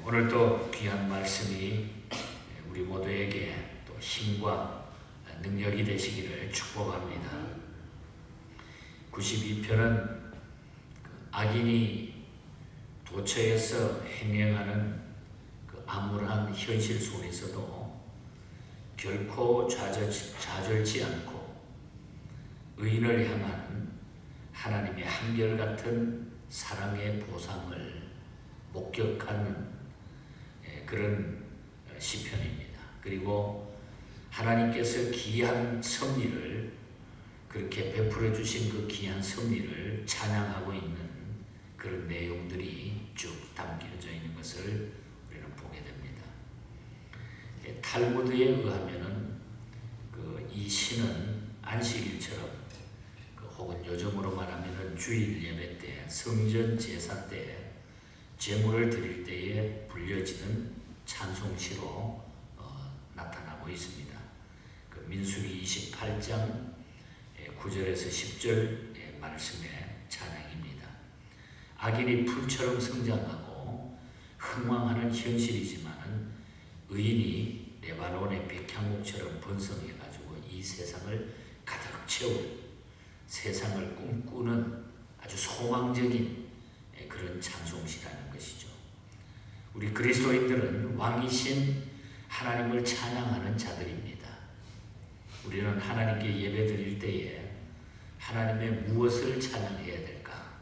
오늘 또 귀한 말씀이 우리 모두에게 또 힘과 능력이 되시기를 축복합니다. 92편은 악인이 도처에서 행행하는 그 암울한 현실 속에서도 결코 좌절지 않고 의인을 향한 하나님의 한결같은 사랑의 보상을 목격하는 그런 시편입니다. 그리고 하나님께서 귀한 섭리를 그렇게 베풀어 주신 그 귀한 섭리를 찬양하고 있는 그런 내용들이 쭉 담겨져 있는 것을 우리는 보게 됩니다. 탈무드에 의하면은 이 시는 안식일처럼 혹은 요즘으로 말하면은 주일 예배 때, 성전 제사 때 제물을 드릴 때에 불려지는 찬송시로 나타나고 있습니다. 민수기 28장 9절에서 10절 말씀의 찬양입니다. 악인이 풀처럼 성장하고 흥왕하는 현실이지만 의인이 레바논의 백향목처럼 번성해가지고 이 세상을 가득 채울 세상을 꿈꾸는 아주 소망적인 그런 찬송시라는 것이죠. 우리 그리스도인들은 왕이신 하나님을 찬양하는 자들입니다. 우리는 하나님께 예배 드릴 때에 하나님의 무엇을 찬양해야 될까?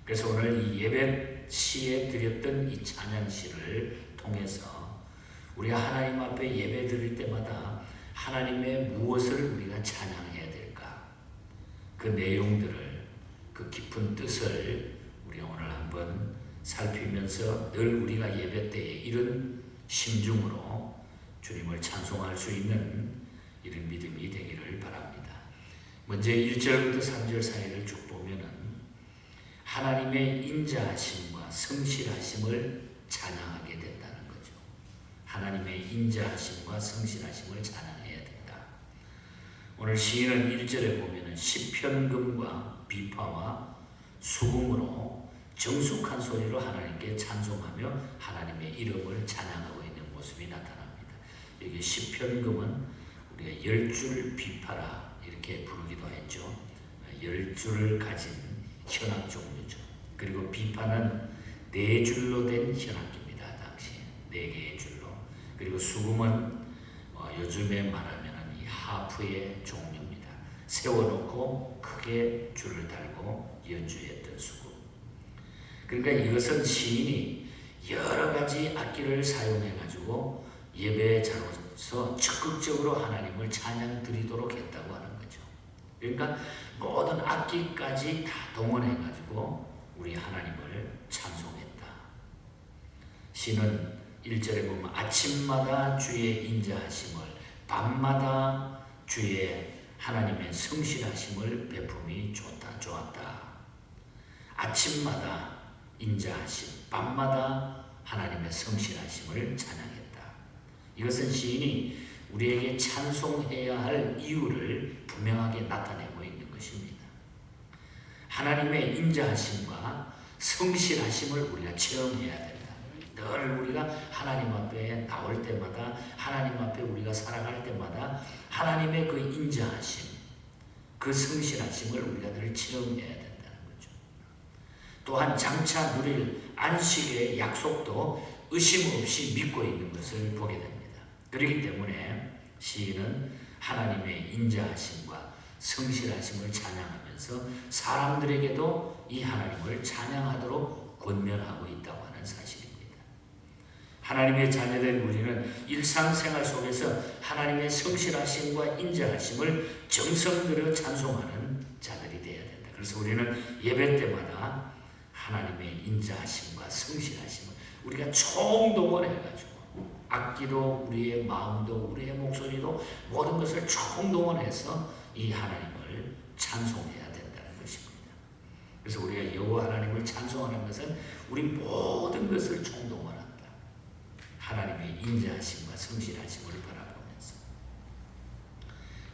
그래서 오늘 이 예배 시에 드렸던 이 찬양시를 통해서 우리가 하나님 앞에 예배 드릴 때마다 하나님의 무엇을 우리가 찬양해야 될까? 그 내용들을, 그 깊은 뜻을 우리가 오늘 한번 살피면서 늘 우리가 예배 때에 이런 심중으로 주님을 찬송할 수 있는 이런 믿음이 되기를 바랍니다. 먼저 1절부터 3절 사이를 쭉 보면은 하나님의 인자하심과 성실하심을 찬양하게 된다는 거죠. 하나님의 인자하심과 성실하심을 찬양해야 된다. 오늘 시인은 1절에 보면은 시편금과 비파와 수금으로 정숙한 소리로 하나님께 찬송하며 하나님의 이름을 찬양하고 있는 모습이 나타납니다. 여기 시편금은 우리가 10줄 비파라 이렇게 부르기도 했죠. 10줄을 가진 현악 종류죠. 그리고 비파는 4줄로 된 현악기입니다. 당시에 4개의 줄로. 그리고 수금은 요즘에 말하면 이 하프의 종류입니다. 세워놓고 크게 줄을 달고 연주했던 수금. 그러니까 이것은 시인이 여러 가지 악기를 사용해가지고 예배자로서 적극적으로 하나님을 찬양 드리도록 했다고 하는 거죠. 그러니까 모든 악기까지 다 동원해가지고 우리 하나님을 찬송했다. 시는 1절에 보면 아침마다 주의 인자하심을, 밤마다 주의 하나님의 성실하심을 베품이 좋았다. 아침마다 인자하심, 밤마다 하나님의 성실하심을 찬양했다. 이것은 시인이 우리에게 찬송해야 할 이유를 분명하게 나타내고 있는 것입니다. 하나님의 인자하심과 성실하심을 우리가 체험해야 된다. 늘 우리가 하나님 앞에 나올 때마다, 하나님 앞에 우리가 살아갈 때마다 하나님의 그 인자하심, 그 성실하심을 우리가 늘 체험해야 된다는 거죠. 또한 장차 누릴 안식의 약속도 의심 없이 믿고 있는 것을 보게 됩니다. 그렇기 때문에 시인은 하나님의 인자하심과 성실하심을 찬양하면서 사람들에게도 이 하나님을 찬양하도록 권면하고 있다고 하는 사실입니다. 하나님의 자녀된 우리는 일상생활 속에서 하나님의 성실하심과 인자하심을 정성 들여 찬송하는 자들이 되어야 된다. 그래서 우리는 예배 때마다 하나님의 인자하심과 성실하심을 우리가 총동원해가지고 악기도 우리의 마음도 우리의 목소리도 모든 것을 총동원해서 이 하나님을 찬송해야 된다는 것입니다. 그래서 우리가 여호와 하나님을 찬송하는 것은 우리 모든 것을 총동원한다. 하나님의 인자하심과 성실하심을 바라보면서.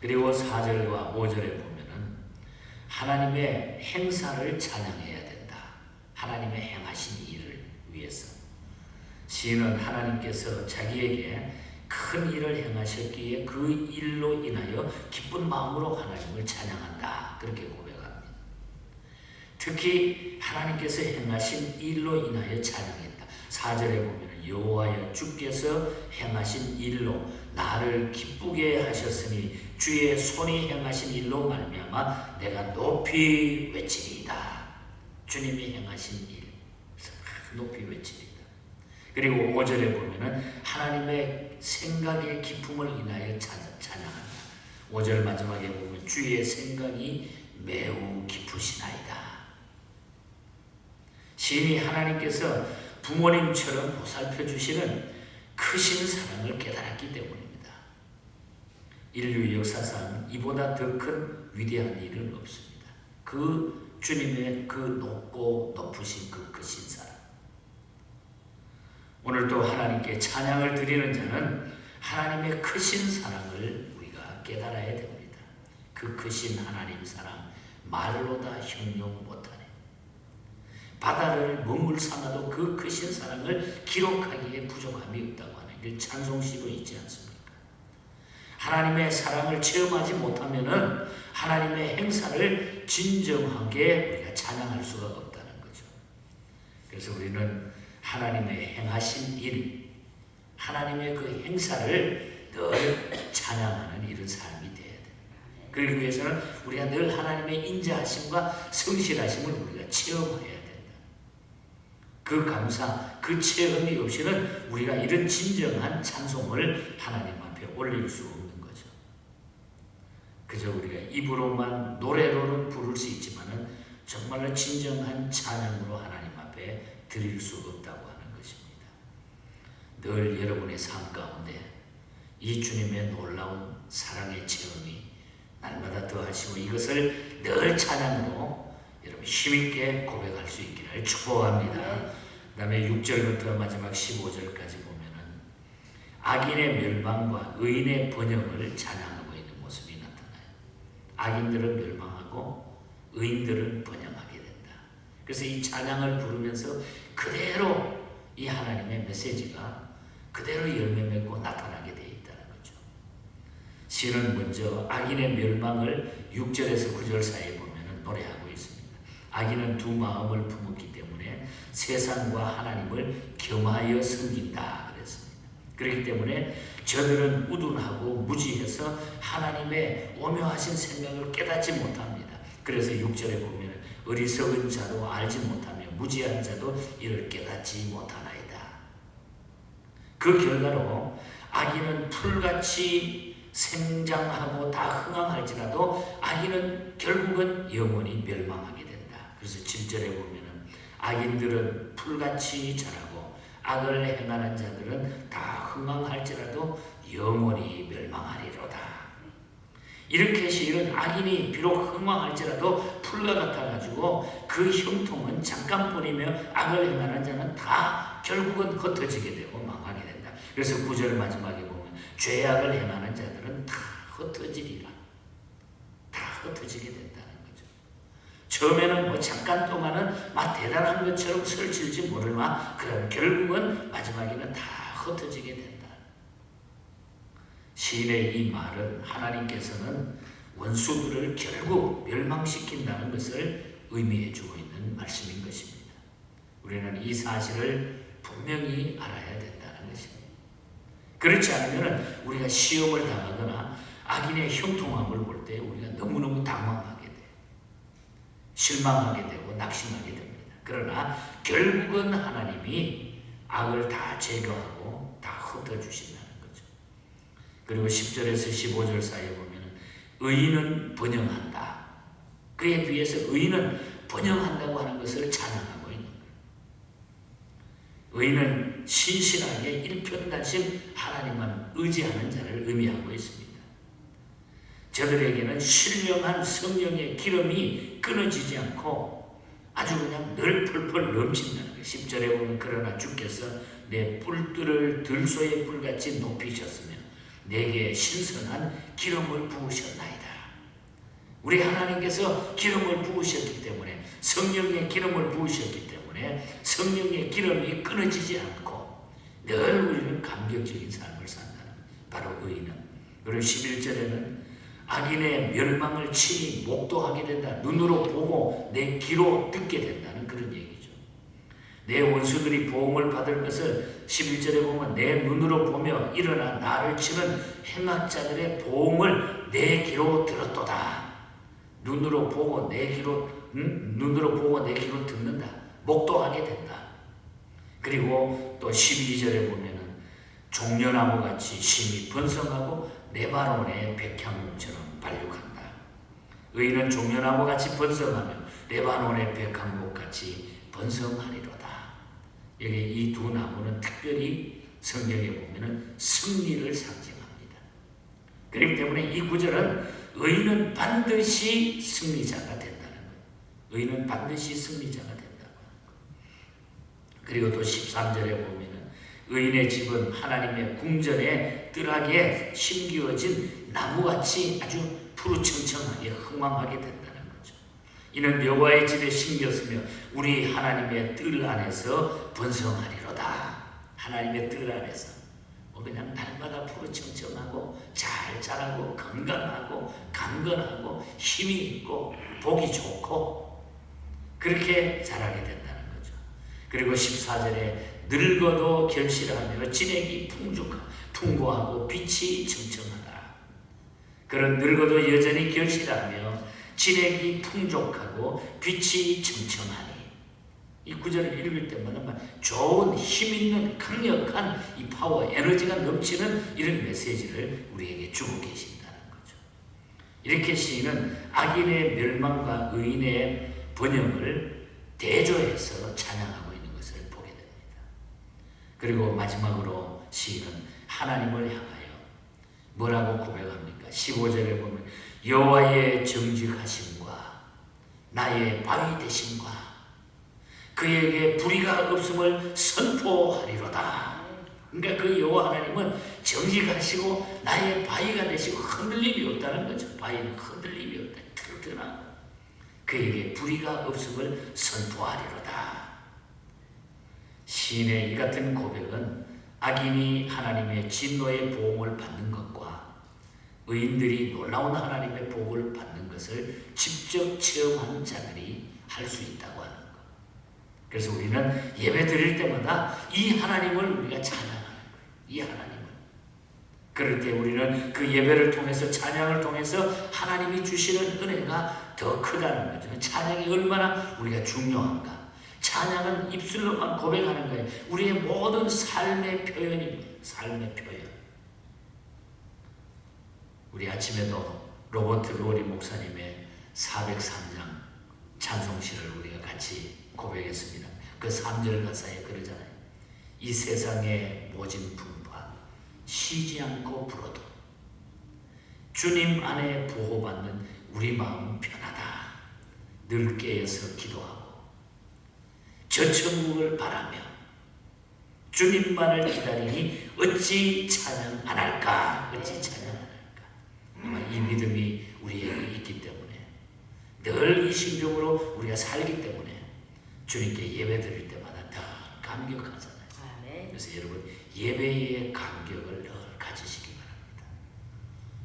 그리고 4절과 5절에 보면은 하나님의 행사를 찬양해야 된다. 하나님의 행하신 일을 위해서. 시인은 하나님께서 자기에게 큰 일을 행하셨기에 그 일로 인하여 기쁜 마음으로 하나님을 찬양한다. 그렇게 고백합니다. 특히 하나님께서 행하신 일로 인하여 찬양했다. 4절에 보면 여호와여 주께서 행하신 일로 나를 기쁘게 하셨으니 주의 손이 행하신 일로 말미암아 내가 높이 외치리이다. 주님이 행하신 일 높이 외치리이다. 그리고 5절에 보면은 하나님의 생각의 기품을 인하여 찬양한다. 5절 마지막에 보면 주의 생각이 매우 깊으시나이다. 시인이 하나님께서 부모님처럼 보살펴 주시는 크신 사랑을 깨달았기 때문입니다. 인류 역사상 이보다 더 큰 위대한 일은 없습니다. 그 주님의 그 높고 높으신 그 크신 사랑. 오늘도 하나님께 찬양을 드리는 자는 하나님의 크신 사랑을 우리가 깨달아야 됩니다. 그 크신 하나님 사랑 말로 다 형용 못하네. 바다를 먹물 삼아도 그 크신 사랑을 기록하기에 부족함이 없다고 하는 그 찬송시도 있지 않습니까? 하나님의 사랑을 체험하지 못하면은 하나님의 행사를 진정하게 우리가 찬양할 수가 없다는 거죠. 그래서 우리는 하나님의 행하신 일, 하나님의 그 행사를 늘 찬양하는 이런 삶이 되어야 됩니다. 그러기 위해서는 우리가 늘 하나님의 인자하심과 성실하심을 우리가 체험해야 된다. 그 감사, 그 체험이 없이는 우리가 이런 진정한 찬송을 하나님 앞에 올릴 수 없는 거죠. 그저 우리가 입으로만 노래로는 부를 수 있지만은 정말로 진정한 찬양으로 하나님 앞에 드릴 수 없다고 하는 것입니다. 늘 여러분의 삶 가운데 이 주님의 놀라운 사랑의 체험이 날마다 더하시고 이것을 늘 찬양으로 여러분 힘있게 고백할 수 있기를 축복합니다. 그 다음에 6절부터 마지막 15절까지 보면은 악인의 멸망과 의인의 번영을 찬양하고 있는 모습이 나타나요. 악인들은 멸망하고 의인들은 번영하게 된다. 그래서 이 찬양을 부르면서 그대로 이 하나님의 메시지가 그대로 열매 맺고 나타나게 되어 있다는 거죠. 시는 먼저 악인의 멸망을 6절에서 9절 사이에 보면 노래하고 있습니다. 악인은 두 마음을 품었기 때문에 세상과 하나님을 겸하여 섬긴다 그랬습니다. 그렇기 때문에 저들은 우둔하고 무지해서 하나님의 오묘하신 생각을 깨닫지 못합니다. 그래서 6절에 보면 어리석은 자도 알지 못하며 무지한 자도 이를 깨닫지 못하나이다. 그 결과로 악인은 풀같이 생장하고 다 흥황할지라도 악인은 결국은 영원히 멸망하게 된다. 그래서 7절에 보면 악인들은 풀같이 자라고 악을 행하는 자들은 다 흥황할지라도 영원히 멸망하리로다. 이렇게 시인은 악인이 비록 흥황할지라도 풀과 같아가지고 그 형통은 잠깐뿐이며 악을 행하는 자는 다 결국은 흩어지게 되고 망하게 된다. 그래서 9절 마지막에 보면 죄악을 행하는 자들은 다 흩어지리라. 다 흩어지게 된다는 거죠. 처음에는 뭐 잠깐 동안은 막 대단한 것처럼 설칠지 모르나 그럼 결국은 마지막에는 다 흩어지게 된다. 시인의 이 말은 하나님께서는 원수들을 결국 멸망시킨다는 것을 의미해 주고 있는 말씀인 것입니다. 우리는 이 사실을 분명히 알아야 된다는 것입니다. 그렇지 않으면 우리가 시험을 당하거나 악인의 형통함을 볼 때 우리가 너무너무 당황하게 돼요. 실망하게 되고 낙심하게 됩니다. 그러나 결국은 하나님이 악을 다 제거하고 다 흩어주신다는 거죠. 그리고 10절에서 15절 사이에 보면 의인은 번영한다. 그에 비해서 의인은 번영한다고 하는 것을 찬양하고 있는 거예요. 의인은 신실하게 일편단심 하나님만 의지하는 자를 의미하고 있습니다. 저들에게는 신령한 성령의 기름이 끊어지지 않고 아주 그냥 늘 펄펄 넘친다는 거예요. 10절에 보면 그러나 주께서 내 뿔들을 들소의 뿔같이 높이셨으며 내게 신선한 기름을 부으셨나이다. 우리 하나님께서 기름을 부으셨기 때문에 성령의 기름을 부으셨기 때문에 성령의 기름이 끊어지지 않고 늘 우리는 감격적인 삶을 산다는 바로 의인은. 그리고 11절에는 악인의 멸망을 친히 목도하게 된다. 눈으로 보고 내 귀로 듣게 된다는 그런 얘기죠. 내 원수들이 보응을 받을 것을 11절에 보면 내 눈으로 보며 일어나 나를 치는 행악자들의 보응을 내 귀로 들었도다. 눈으로 보고 내 귀로 듣는다. 목도하게 된다. 그리고 또 12절에 보면은 종려나무같이 심히 번성하고 레바논의 백향목처럼 발육한다. 의인은 종려나무같이 번성하며 레바논의 백향목같이 번성하리로다. 여기 이 두 나무는 특별히 성경에 보면은 승리를 상징합니다. 그렇기 때문에 이 구절은 의인은 반드시 승리자가 된다는 거예요. 의인은 반드시 승리자가 된다고. 그리고 또 13절에 보면은 의인의 집은 하나님의 궁전의 뜰하게 심기어진 나무같이 아주 푸르청청하게 흥황하게 된다는 거죠. 이는 여호와의 집에 심겼으며 우리 하나님의 뜰 안에서 번성하리로다. 하나님의 뜰 안에서 그냥 날마다 푸르청청하고 잘 자라고 건강하고 강건하고 힘이 있고 보기 좋고 그렇게 자라게 된다는 거죠. 그리고 14절에 늙어도 결실하며 진액이 풍부하고 빛이 청청하다. 그런 늙어도 여전히 결실하며 진액이 풍족하고 빛이 청청하니 이 구절을 읽을 때마다 좋은 힘 있는 강력한 이 파워, 에너지가 넘치는 이런 메시지를 우리에게 주고 계신다는 거죠. 이렇게 시인은 악인의 멸망과 의인의 번영을 대조해서 찬양하고 있는 것을 보게 됩니다. 그리고 마지막으로 시인은 하나님을 향하여 뭐라고 고백합니까? 15절에 보면 여호와의 정직하심과 나의 바위 되심과 그에게 불의가 없음을 선포하리로다. 그러니까 그 여호와 하나님은 정직하시고 나의 바위가 되시고 흔들림이 없다는 거죠. 바위는 흔들림이 없다. 튼튼하고 그에게 불의가 없음을 선포하리로다. 시인의 이 같은 고백은 악인이 하나님의 진노의 보응을 받는 것과 의인들이 놀라운 하나님의 복을 받는 것을 직접 체험한 자들이 할 수 있다고 하는 것. 그래서 우리는 예배 드릴 때마다 이 하나님을 우리가 찬양하는 거예요. 이 하나님을. 그럴 때 우리는 그 예배를 통해서 찬양을 통해서 하나님이 주시는 은혜가 더 크다는 거죠. 찬양이 얼마나 우리가 중요한가. 찬양은 입술로만 고백하는 거예요. 우리의 모든 삶의 표현입니다. 삶의 표현. 우리 아침에도 로버트 로리 목사님의 403장 찬송시를 우리가 같이 고백했습니다. 그 3절 가사에 그러잖아요. 이 세상의 모진 풍파 쉬지 않고 불어도 주님 안에 보호받는 우리 마음 편하다. 늘 깨어서 기도하고 저 천국을 바라며 주님만을 기다리니 어찌 찬양 안 할까? 어찌 찬양 안 할까? 이 믿음이 우리에게 있기 때문에 늘 이 심정으로 우리가 살기 때문에 주님께 예배 드릴 때마다 더 감격하잖아요. 그래서 여러분 예배의 감격을 늘 가지시기 바랍니다.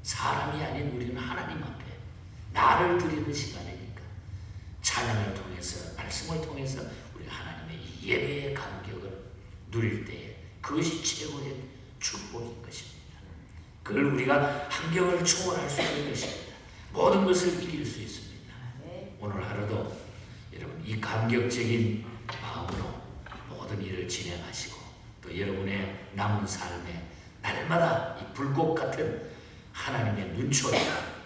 사람이 아닌 우리는 하나님 앞에 나를 드리는 시간이니까 찬양을 통해서 말씀을 통해서 우리가 하나님의 이 예배의 감격을 누릴 때에 그것이 최고의 축복인 것입니다. 그걸 우리가 환경을 초월할 수 있는 것입니다. 모든 것을 이길 수 있습니다. 오늘 하루도 여러분 이 감격적인 마음으로 모든 일을 진행하시고 또 여러분의 남은 삶에 날마다 이 불꽃 같은 하나님의 눈초리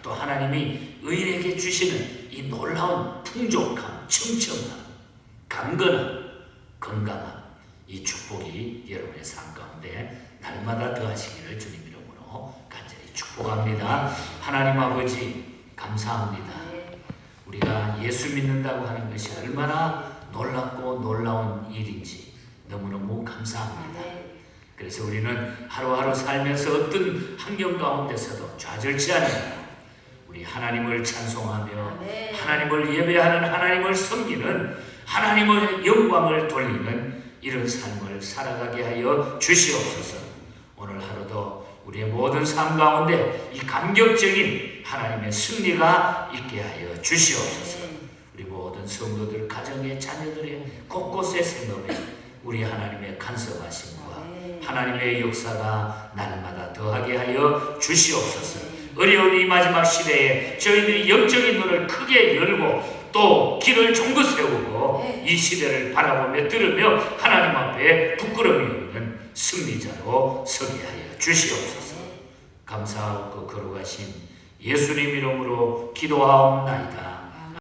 또 하나님이 의인에게 주시는 이 놀라운 풍족함, 청청함, 강건함, 건강함 이 축복이 여러분의 삶 가운데 날마다 더하시기를 주님 이름으로 간절히 축복합니다. 하나님 아버지 감사합니다. 우리가 예수 믿는다고 하는 것이 얼마나 놀랍고 놀라운 일인지 너무너무 감사합니다. 그래서 우리는 하루하루 살면서 어떤 환경 가운데서도 좌절치 않으며 우리 하나님을 찬송하며 하나님을 예배하는 하나님을 섬기는 하나님의 영광을 돌리는 이런 삶을 살아가게 하여 주시옵소서. 오늘 하루도 우리의 모든 삶 가운데 이 감격적인 하나님의 승리가 있게 하여 주시옵소서. 우리 모든 성도들, 가정의 자녀들의 곳곳의 생업에 우리 하나님의 간섭하심과 하나님의 역사가 날마다 더하게 하여 주시옵소서. 어려운 이 마지막 시대에 저희들이 영적인 눈을 크게 열고 또 길을 종긋 세우고 이 시대를 바라보며 들으며 하나님 앞에 부끄러움이 없는 승리자로 서게 하여 주시옵소서. 감사하고 거룩하신 예수님 이름으로 기도하옵나이다.